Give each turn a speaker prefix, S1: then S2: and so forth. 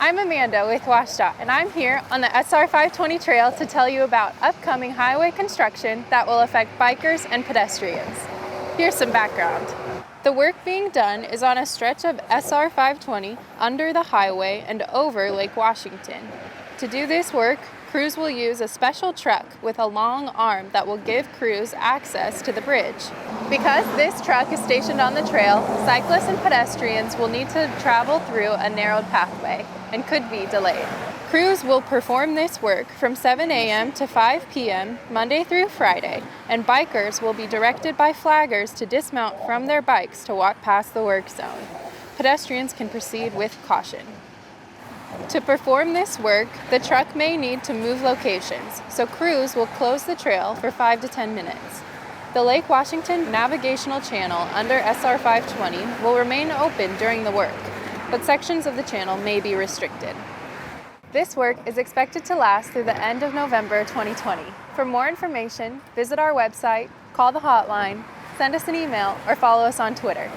S1: I'm Amanda with WashDOT, and I'm here on the SR 520 trail to tell you about upcoming highway construction that will affect bikers and pedestrians. Here's some background. The work being done is on a stretch of SR 520 under the highway and over Lake Washington. To do this work, crews will use a special truck with a long arm that will give crews access to the bridge. Because this truck is stationed on the trail, cyclists and pedestrians will need to travel through a narrowed pathway and could be delayed. Crews will perform this work from 7 a.m. to 5 p.m. Monday through Friday, and bikers will be directed by flaggers to dismount from their bikes to walk past the work zone. Pedestrians can proceed with caution. To perform this work, the truck may need to move locations, so crews will close the trail for 5 to 10 minutes. The Lake Washington navigational channel under SR 520 will remain open during the work, but sections of the channel may be restricted. This work is expected to last through the end of November 2020. For more information, visit our website, call the hotline, send us an email, or follow us on Twitter.